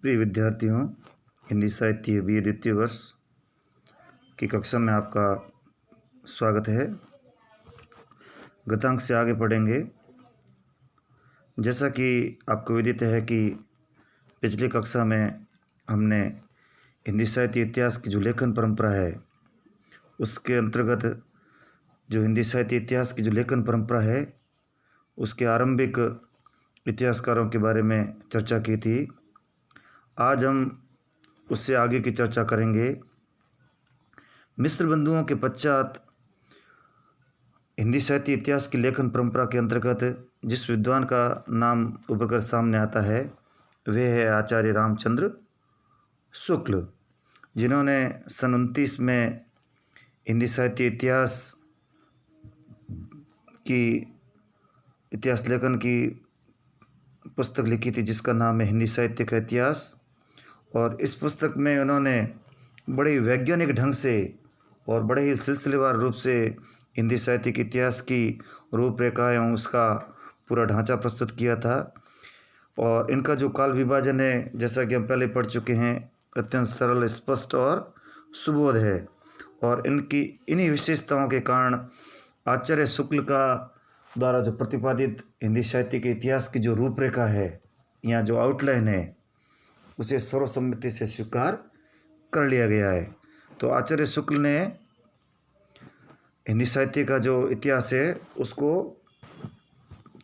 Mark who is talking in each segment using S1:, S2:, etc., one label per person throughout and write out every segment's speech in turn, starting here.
S1: प्रिय विद्यार्थियों, हिंदी साहित्य BA द्वितीय वर्ष की कक्षा में आपका स्वागत है। गतांक से आगे पढ़ेंगे। जैसा कि आपको विदित है कि पिछली कक्षा में हमने हिंदी साहित्य इतिहास की जो लेखन परंपरा है उसके अंतर्गत जो हिंदी साहित्य इतिहास की जो लेखन परंपरा है उसके आरंभिक इतिहासकारों के बारे में चर्चा की थी। आज हम उससे आगे की चर्चा करेंगे। मिस्र बंधुओं के पश्चात हिंदी साहित्य इतिहास की लेखन परंपरा के अंतर्गत जिस विद्वान का नाम उभर कर सामने आता है वे है आचार्य रामचंद्र शुक्ल, जिन्होंने सन 1929 में हिंदी साहित्य इतिहास लेखन की पुस्तक लिखी थी जिसका नाम है हिंदी साहित्य का इतिहास। और इस पुस्तक में उन्होंने बड़े वैज्ञानिक ढंग से और बड़े ही सिलसिलेवार रूप से हिंदी साहित्य के इतिहास की रूपरेखा एवं उसका पूरा ढांचा प्रस्तुत किया था। और इनका जो काल विभाजन है, जैसा कि हम पहले पढ़ चुके हैं, अत्यंत सरल, स्पष्ट और सुबोध है। और इन्हीं विशेषताओं के कारण आचार्य शुक्ल का द्वारा जो प्रतिपादित हिंदी साहित्य के इतिहास की जो रूपरेखा है या जो आउटलाइन है उसे सर्वसम्मति से स्वीकार कर लिया गया है। तो आचार्य शुक्ल ने हिंदी साहित्य का जो इतिहास है उसको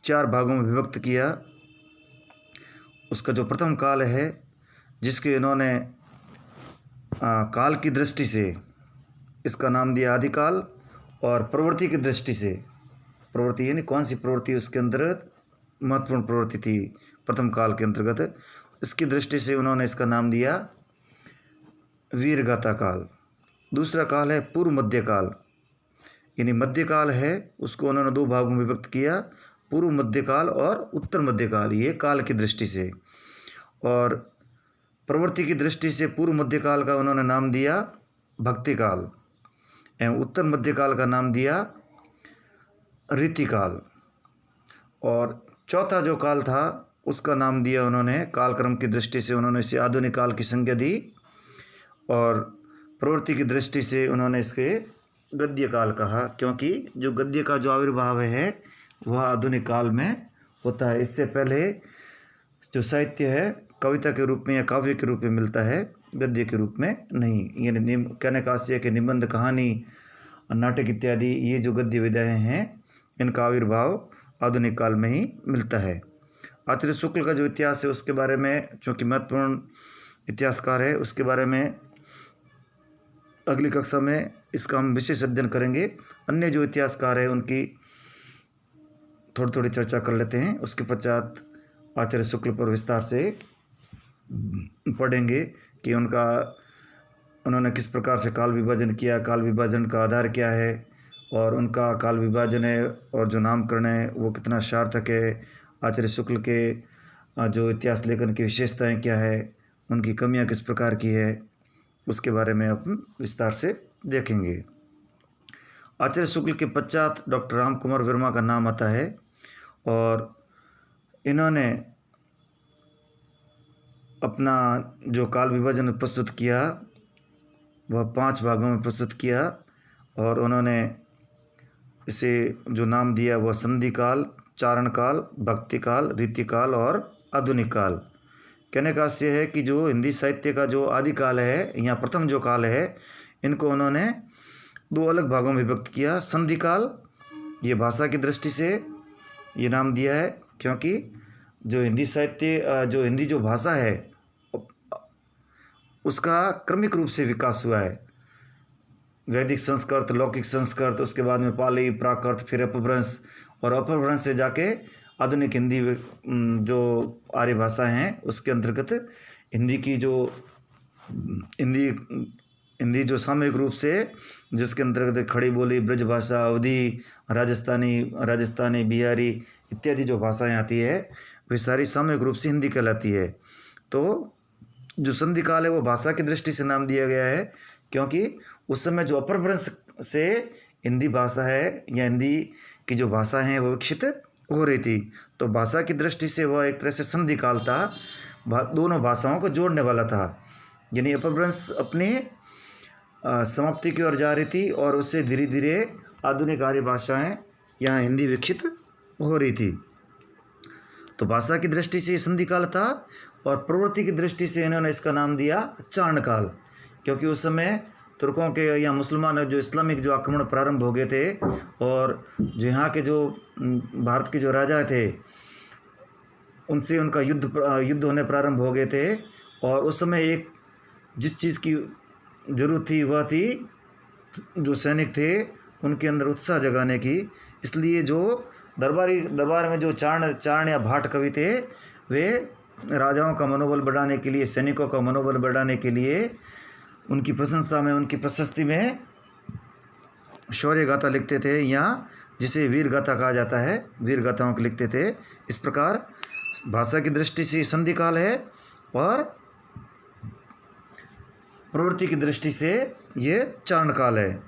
S1: 4 भागों में विभक्त किया। उसका जो प्रथम काल है जिसके इन्होंने काल की दृष्टि से इसका नाम दिया आदिकाल, और प्रवृत्ति की दृष्टि से, प्रवृत्ति यानी कौन सी प्रवृत्ति उसके अंतर्गत महत्वपूर्ण प्रवृत्ति थी प्रथम काल के अंतर्गत, इसकी दृष्टि से उन्होंने इसका नाम दिया वीरगाथा काल। दूसरा काल है पूर्व मध्यकाल, यानी मध्यकाल है उसको उन्होंने 2 भागों में विभक्त किया, पूर्व मध्यकाल और उत्तर मध्यकाल, ये काल की दृष्टि से। और प्रवृत्ति की दृष्टि से पूर्व मध्यकाल का उन्होंने नाम दिया भक्तिकाल एवं उत्तर मध्यकाल का नाम दिया रीतिकाल। और चौथा जो काल था उसका नाम दिया उन्होंने, कालक्रम की दृष्टि से उन्होंने इसे आधुनिक काल की संज्ञा दी, और प्रवृत्ति की दृष्टि से उन्होंने इसके गद्य काल कहा, क्योंकि जो गद्य का जो आविर्भाव है वह आधुनिक काल में होता है। इससे पहले जो साहित्य है कविता के रूप में या काव्य के रूप में मिलता है, गद्य के रूप में नहीं। यानी कहने का आशय है कि निबंध, कहानी, नाटक इत्यादि ये जो गद्य विधाएँ हैं इनका आविर्भाव आधुनिक काल में ही मिलता है। आचार्य शुक्ल का जो इतिहास है उसके बारे में, चूँकि महत्वपूर्ण इतिहासकार है, उसके बारे में अगली कक्षा में इसका हम विशेष अध्ययन करेंगे। अन्य जो इतिहासकार है उनकी थोड़ी थोड़ी चर्चा कर लेते हैं। उसके पश्चात आचार्य शुक्ल पर विस्तार से पढ़ेंगे कि उन्होंने किस प्रकार से काल विभाजन किया, काल विभाजन का आधार क्या है, और उनका काल विभाजन है और जो नामकरण है वो कितना सार्थक है, आचार्य शुक्ल के जो इतिहास लेखन की विशेषताएं क्या है, उनकी कमियां किस प्रकार की है, उसके बारे में अपन विस्तार से देखेंगे। आचार्य शुक्ल के पश्चात डॉक्टर राम कुमार वर्मा का नाम आता है, और इन्होंने अपना जो काल विभाजन प्रस्तुत किया वह 5 भागों में प्रस्तुत किया, और उन्होंने इसे जो नाम दिया वह संधि काल, चारण काल, भक्ति काल, रीतिकाल और आधुनिक काल। कहने का आशय है कि जो हिंदी साहित्य का जो आदिकाल है या प्रथम जो काल है इनको उन्होंने 2 अलग भागों में विभक्त किया। संधि काल, ये भाषा की दृष्टि से ये नाम दिया है क्योंकि जो हिंदी साहित्य जो हिंदी जो भाषा है उसका क्रमिक रूप से विकास हुआ है। वैदिक संस्कृत, लौकिक संस्कृत, उसके बाद में पाली, प्राकृत, फिर अपभ्रंश, और अपभ्रंश से जाके आधुनिक हिंदी जो आर्य भाषा हैं उसके अंतर्गत हिंदी की जो हिंदी जो सामूहिक रूप से जिसके अंतर्गत खड़ी बोली, ब्रज भाषा, अवधी, राजस्थानी, बिहारी इत्यादि जो भाषाएं आती है वे सारी सामूहिक रूप से हिंदी कहलाती है। तो जो संधि काल है वो भाषा की दृष्टि से नाम दिया गया है क्योंकि उस समय जो अपभ्रंश से हिंदी भाषा है या हिंदी की जो भाषा है वो विकसित हो रही थी, तो भाषा की दृष्टि से वह एक तरह से संधि काल था। दोनों भाषाओं को जोड़ने वाला था। यानी अपभ्रंश अपने समाप्ति की ओर जा रही थी और उससे धीरे धीरे आधुनिक आर्य भाषाएं यहाँ हिंदी विकसित हो रही थी। तो भाषा की दृष्टि से संधि काल था और प्रवृत्ति की दृष्टि से इन्होंने इसका नाम दिया चारण काल, क्योंकि उस समय तुर्कों के या मुसलमान जो इस्लामिक जो आक्रमण प्रारंभ हो गए थे और जो यहाँ के जो भारत के जो राजा थे उनसे उनका युद्ध होने प्रारंभ हो गए थे। और उस समय एक जिस चीज़ की ज़रूरत थी वह थी जो सैनिक थे उनके अंदर उत्साह जगाने की। इसलिए जो दरबार में जो चारण या भाट कवि थे वे राजाओं का मनोबल बढ़ाने के लिए, सैनिकों का मनोबल बढ़ाने के लिए उनकी प्रशंसा में, उनकी प्रशस्ति में शौर्य गाथा लिखते थे, या जिसे वीर गाथा कहा जाता है, वीर गाथाओं को लिखते थे। इस प्रकार भाषा की दृष्टि से संधि काल है और प्रवृत्ति की दृष्टि से ये चारण काल है।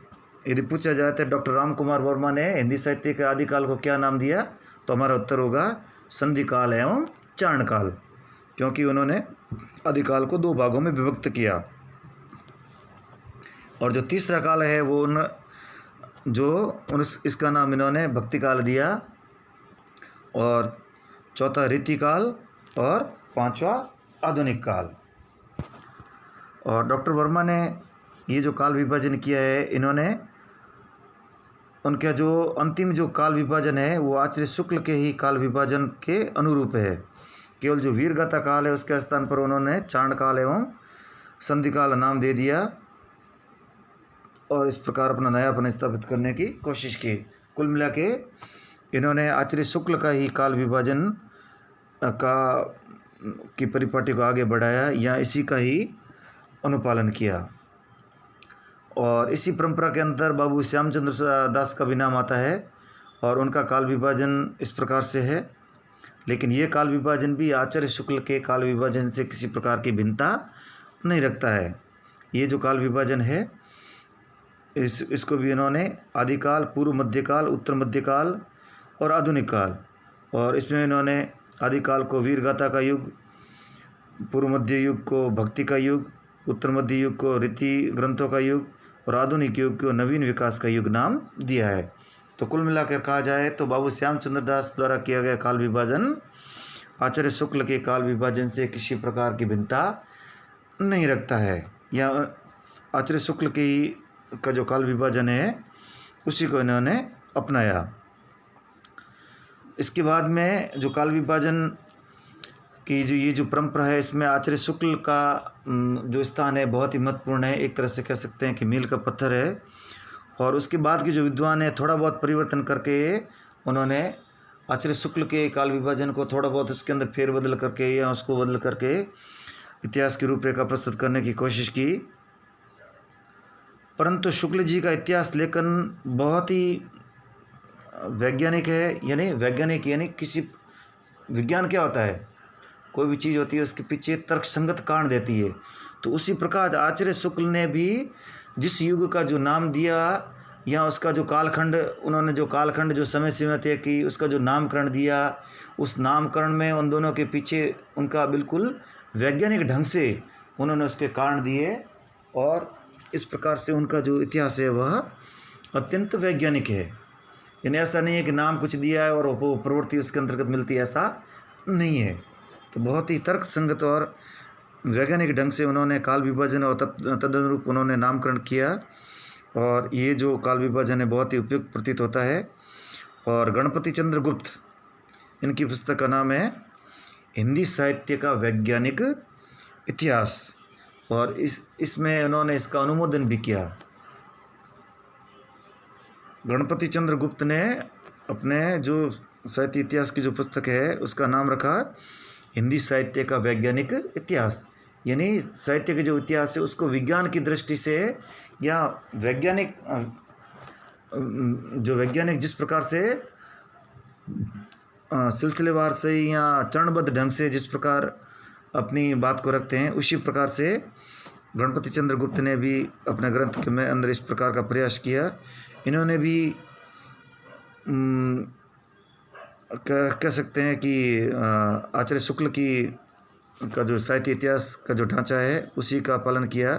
S1: यदि पूछा जाए तो डॉक्टर राम कुमार वर्मा ने हिंदी साहित्य के आदिकाल को क्या नाम दिया, तो हमारा उत्तर होगा संधि काल एवं चारण काल, क्योंकि उन्होंने आदिकाल को दो भागों में विभक्त किया। और जो तीसरा काल है वो इसका नाम इन्होंने भक्ति काल दिया, और चौथा रीति काल और पांचवा आधुनिक काल। और डॉक्टर वर्मा ने ये जो काल विभाजन किया है, इन्होंने उनका जो अंतिम जो काल विभाजन है वो आचार्य शुक्ल के ही काल विभाजन के अनुरूप है। केवल जो वीरगाथा काल है उसके स्थान पर उन्होंने चारण काल एवं संधि काल नाम दे दिया और इस प्रकार अपना नयापन स्थापित करने की कोशिश की। कुल मिला के इन्होंने आचार्य शुक्ल का ही काल विभाजन की परिपाटी को आगे बढ़ाया या इसी का ही अनुपालन किया। और इसी परंपरा के अंदर बाबू श्यामचंद्र दास का भी नाम आता है और उनका काल विभाजन इस प्रकार से है। लेकिन ये काल विभाजन भी आचार्य शुक्ल के काल विभाजन से किसी प्रकार की भिन्नता नहीं रखता है। ये जो काल विभाजन है इसको भी इन्होंने आदिकाल, पूर्व मध्यकाल, उत्तर मध्यकाल और आधुनिक काल, और इसमें इन्होंने आदिकाल को वीरगाथा का युग, पूर्व मध्य युग को भक्ति का युग, उत्तर मध्य युग को रीति ग्रंथों का युग और आधुनिक युग को नवीन विकास का युग नाम दिया है। तो कुल मिलाकर कहा जाए तो बाबू श्यामचंद्र दास द्वारा किया गया काल विभाजन आचार्य शुक्ल के काल विभाजन से किसी प्रकार की भिन्नता नहीं रखता है, या आचार्य शुक्ल का जो काल विभाजन है उसी को इन्होंने अपनाया। इसके बाद में जो काल विभाजन की ये जो परंपरा है, इसमें आचार्य शुक्ल का जो स्थान है बहुत ही महत्वपूर्ण है। एक तरह से कह सकते हैं कि मील का पत्थर है। और उसके बाद के जो विद्वान है थोड़ा बहुत परिवर्तन करके उन्होंने आचार्य शुक्ल के काल विभाजन को थोड़ा बहुत उसके अंदर फेरबदल करके या उसको बदल करके इतिहास की रूपरेखा प्रस्तुत करने की कोशिश की। परंतु शुक्ल जी का इतिहास लेखन बहुत ही वैज्ञानिक है। यानी किसी विज्ञान क्या होता है, कोई भी चीज़ होती है उसके पीछे तर्कसंगत कारण देती है। तो उसी प्रकार आचार्य शुक्ल ने भी जिस युग का जो नाम दिया या उसका जो कालखंड, उन्होंने जो कालखंड जो समय सीमा तय की, उसका जो नामकरण दिया, उस नामकरण में उन दोनों के पीछे उनका बिल्कुल वैज्ञानिक ढंग से उन्होंने उसके कारण दिए। और इस प्रकार से उनका जो इतिहास है वह अत्यंत वैज्ञानिक है। यानी ऐसा नहीं है कि नाम कुछ दिया है और वो प्रवृत्ति उसके अंतर्गत मिलती है, ऐसा नहीं है। तो बहुत ही तर्क संगत और वैज्ञानिक ढंग से उन्होंने काल विभाजन और तदनुरूप उन्होंने नामकरण किया। और ये जो काल विभाजन है बहुत ही उपयुक्त प्रतीत होता है। और गणपति चंद्र गुप्त, इनकी पुस्तक का नाम है हिंदी साहित्य का वैज्ञानिक इतिहास, और इसमें उन्होंने इसका अनुमोदन भी किया। गणपति चंद्र गुप्त ने अपने जो साहित्य इतिहास की जो पुस्तक है उसका नाम रखा हिंदी साहित्य का वैज्ञानिक इतिहास। यानी साहित्य के जो इतिहास है उसको विज्ञान की दृष्टि से या वैज्ञानिक जिस प्रकार से सिलसिलेवार से या चरणबद्ध ढंग से जिस प्रकार अपनी बात को रखते हैं, उसी प्रकार से गणपति चंद्र गुप्त ने भी अपने ग्रंथ में अंदर इस प्रकार का प्रयास किया। इन्होंने भी कह सकते हैं कि आचार्य शुक्ल की का जो साहित्य इतिहास का जो ढांचा है उसी का पालन किया।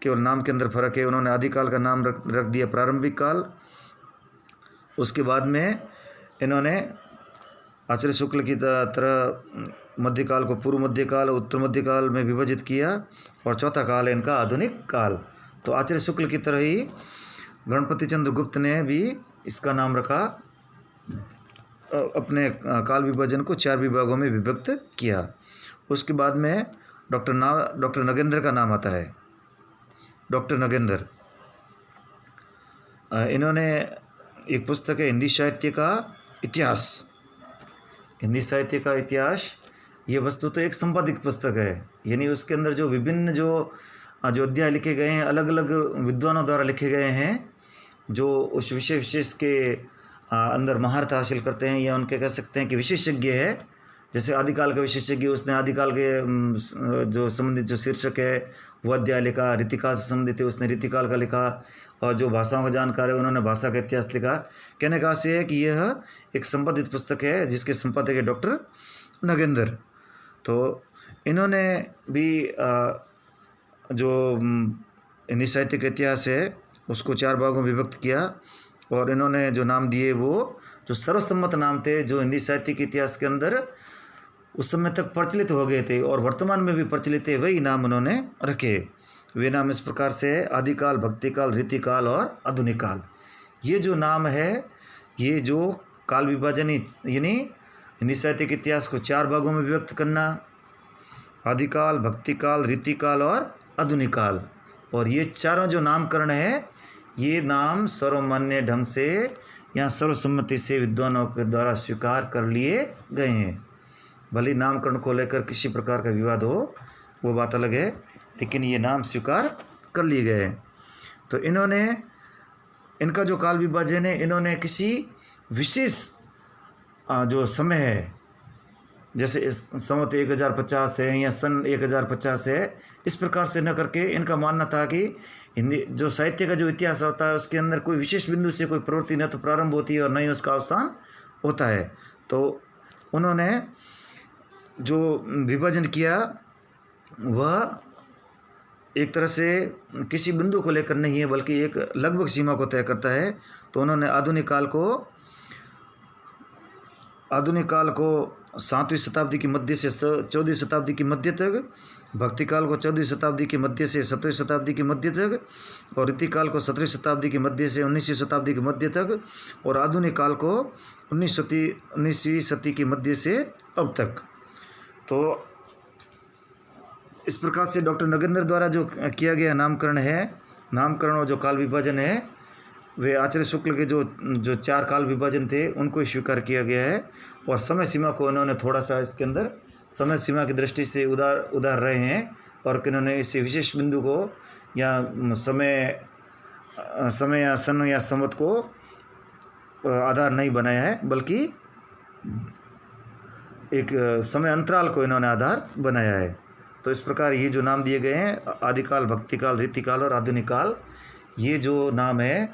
S1: केवल नाम के अंदर फर्क है। उन्होंने आदिकाल का नाम रख दिया प्रारंभिक काल। उसके बाद में इन्होंने आचार्य शुक्ल की तरह मध्यकाल को पूर्व मध्यकाल, उत्तर मध्यकाल में विभाजित किया और चौथा काल है इनका आधुनिक काल। तो आचार्य शुक्ल की तरह ही गणपति चंद्र गुप्त ने भी इसका नाम रखा, अपने काल विभाजन को 4 विभागों में विभक्त किया। उसके बाद में डॉक्टर नगेंद्र का नाम आता है। डॉक्टर नगेंद्र, इन्होंने एक पुस्तक है हिंदी साहित्य का इतिहास। हिंदी साहित्य का इतिहास ये वस्तु तो एक संपादित पुस्तक है, यानी उसके अंदर जो विभिन्न जो अध्याय लिखे गए हैं, अलग अलग विद्वानों द्वारा लिखे गए हैं, जो उस विषय विशेष के अंदर महारत हासिल करते हैं, या उनके कह सकते हैं कि विशेषज्ञ है। जैसे आदिकाल का विशेषज्ञ, उसने आदिकाल के जो संबंधित जो शीर्षक है वो अध्याय लिखा। रीतिकाल से संबंधित है, उसने रीतिकाल का लिखा। और जो भाषाओं का जानकार है उन्होंने भाषा का इतिहास लिखा। कहने का आशय है कि यह एक संपादित पुस्तक है जिसके संपादक है डॉक्टर नगेंद्र। तो इन्होंने भी जो हिंदी साहित्य का इतिहास है उसको 4 भागों में विभक्त किया, और इन्होंने जो नाम दिए वो जो सर्वसम्मत नाम थे, जो हिंदी साहित्य के इतिहास के अंदर उस समय तक प्रचलित हो गए थे और वर्तमान में भी प्रचलित है, वही नाम उन्होंने रखे। वे नाम इस प्रकार से है: आदिकाल, भक्तिकाल, रीतिकाल और आधुनिक काल। ये जो नाम है, ये जो काल विभाजन यानी हिंदी साहित्य के इतिहास को 4 भागों में विभक्त करना, आदिकाल, भक्तिकाल, रीतिकाल और आधुनिक काल, और ये चारों जो नामकरण है ये नाम सर्वमान्य ढंग से या सर्वसम्मति से विद्वानों के द्वारा स्वीकार कर लिए गए हैं। भले नामकरण को लेकर किसी प्रकार का विवाद हो वो बात अलग है, लेकिन ये नाम स्वीकार कर लिए गए हैं। तो इन्होंने इनका जो काल विभाजन है, इन्होंने किसी विशेष जो समय है, जैसे संवत 1050 है या सन 1050 है, इस प्रकार से न करके इनका मानना था कि हिंदी जो साहित्य का जो इतिहास होता है उसके अंदर कोई विशेष बिंदु से कोई प्रवृत्ति न तो प्रारंभ होती है और न ही उसका अवसान होता है। तो उन्होंने जो विभाजन किया वह एक तरह से किसी बिंदु को लेकर नहीं है, बल्कि एक लगभग सीमा को तय करता है। तो उन्होंने आधुनिक काल को 7वीं शताब्दी की मध्य से 14वीं शताब्दी की मध्य तक, भक्ति काल को 14वीं शताब्दी की मध्य से 7वीं शताब्दी की मध्य तक, और रीतिकाल को 17वीं शताब्दी की मध्य से 19वीं शताब्दी की मध्य तक, और आधुनिक काल को 19वीं सदी की मध्य से अब तक। तो इस प्रकार से डॉक्टर नगेंद्र द्वारा जो किया गया नामकरण और जो काल विभाजन है, वे आचार्य शुक्ल के जो 4 काल विभाजन थे उनको स्वीकार किया गया है। और समय सीमा को उन्होंने थोड़ा सा इसके अंदर समय सीमा की दृष्टि से उधार रहे हैं, और इन्होंने इस विशेष बिंदु को या समय या सन या संवत को आधार नहीं बनाया है, बल्कि एक समय अंतराल को इन्होंने आधार बनाया है। तो इस प्रकार ये जो नाम दिए गए हैं, आदिकाल, भक्तिकाल, रीतिकाल और आधुनिक काल, ये जो नाम है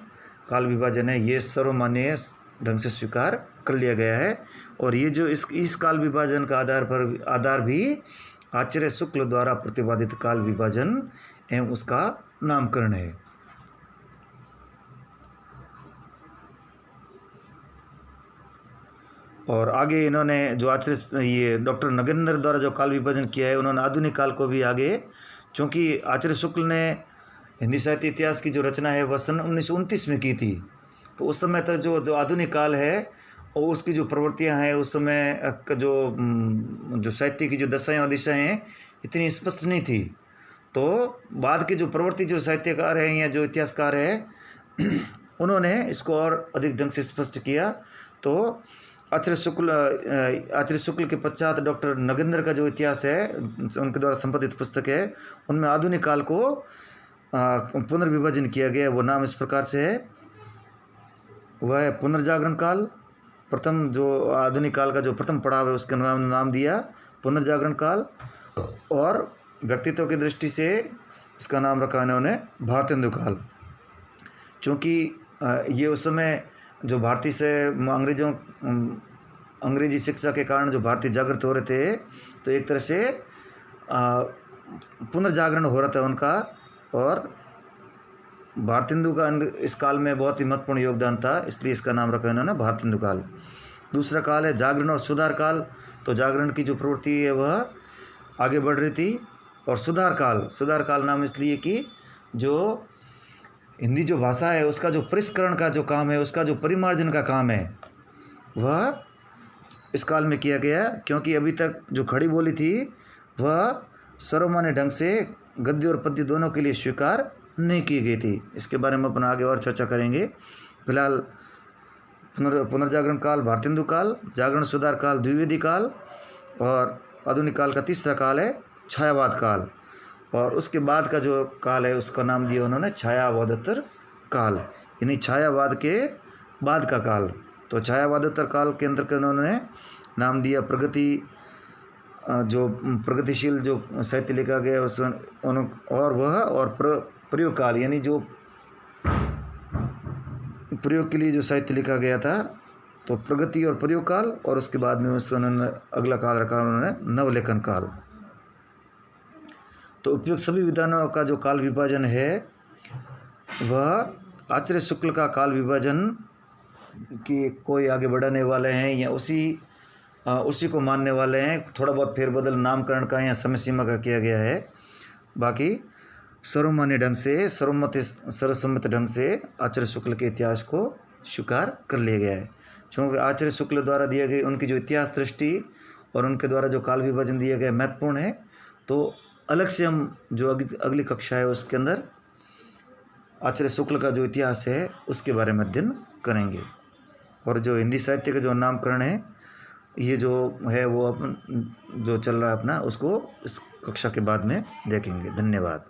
S1: काल विभाजन है, ये सर्वमान्य ढंग से स्वीकार कर लिया गया है। और ये जो इस काल विभाजन का आधार भी आचार्य शुक्ल द्वारा प्रतिपादित काल विभाजन एवं उसका नामकरण है। और आगे इन्होंने जो ये डॉक्टर नगेंद्र द्वारा जो काल विभाजन किया है, उन्होंने आधुनिक काल को भी आगे, चूँकि आचार्य शुक्ल ने हिंदी साहित्य इतिहास की जो रचना है वह सन 1929 में की थी, तो उस समय तक जो आधुनिक काल है और उसकी जो प्रवृत्तियां हैं, उस समय का जो साहित्य की जो दशाएं और दिशाएं हैं इतनी स्पष्ट नहीं थी। तो बाद के जो प्रवृत्ति जो साहित्यकार हैं या जो इतिहासकार हैं उन्होंने इसको और अधिक ढंग से स्पष्ट किया। तो आचार्य शुक्ल के पश्चात डॉक्टर नगेंद्र का जो इतिहास है उनके द्वारा संपादित पुस्तक है, उनमें आधुनिक काल को पुनर्विभाजन किया गया। वो नाम इस प्रकार से है, वह है पुनर्जागरण काल। प्रथम जो आधुनिक काल का जो प्रथम पड़ाव है उसका नाम दिया पुनर्जागरण काल, और व्यक्तित्व की दृष्टि से इसका नाम रखा इन्होंने भारतेंदु काल। चूँकि ये उस समय जो भारतीय से अंग्रेजी शिक्षा के कारण जो भारतीय जागृत हो रहे थे, तो एक तरह से पुनर्जागरण हो रहा था उनका, और भारतेंदु का इस काल में बहुत ही महत्वपूर्ण योगदान था, इसलिए इसका नाम रखा इन्होंने भारतेंदु काल। दूसरा काल है जागरण और सुधार काल। तो जागरण की जो प्रवृत्ति है वह आगे बढ़ रही थी, और सुधार काल नाम इसलिए कि जो हिंदी जो भाषा है उसका जो परिष्करण का जो काम है, उसका जो परिमार्जन का काम है, वह इस काल में किया गया, क्योंकि अभी तक जो खड़ी बोली थी वह सर्वमान्य ढंग से गद्य और पद्य दोनों के लिए स्वीकार नहीं की गई थी। इसके बारे में अपन आगे और चर्चा करेंगे। फिलहाल पुनर्जागरण काल भारतेंदु काल, जागरण सुधार काल द्विवेदी काल, और आधुनिक काल का तीसरा काल है छायावाद काल, और उसके बाद का जो काल है उसका नाम दिया उन्होंने छायावादोत्तर काल, यानी छायावाद के बाद का काल। तो छायावादोत्तर काल के अंतर्गत उन्होंने नाम दिया जो प्रगतिशील जो साहित्य लिखा गया उस और वह और प्रयोग काल, यानी जो प्रयोग के लिए जो साहित्य लिखा गया था, तो प्रगति और प्रयोग काल, और उसके बाद में उन्होंने अगला काल रखा उन्होंने नवलेखन काल। तो उपयुक्त सभी विद्वानों का जो काल विभाजन है वह आचार्य शुक्ल का काल विभाजन कि कोई आगे बढ़ाने वाले हैं या उसी को मानने वाले हैं, थोड़ा बहुत फेरबदल नामकरण का या समय सीमा का किया गया है। बाकी सर्वमान्य ढंग से सर्वसम्मत ढंग से आचार्य शुक्ल के इतिहास को स्वीकार कर लिया गया है, क्योंकि आचार्य शुक्ल द्वारा दिए गए उनकी जो इतिहास दृष्टि और उनके द्वारा जो काल विभाजन दिया गया महत्वपूर्ण है। तो अलग से हम जो अगली कक्षा है उसके अंदर आचार्य शुक्ल का जो इतिहास है उसके बारे में अध्ययन करेंगे, और जो हिंदी साहित्य का जो नामकरण है ये जो है वो जो चल रहा है अपना, उसको इस कक्षा के बाद में देखेंगे। धन्यवाद।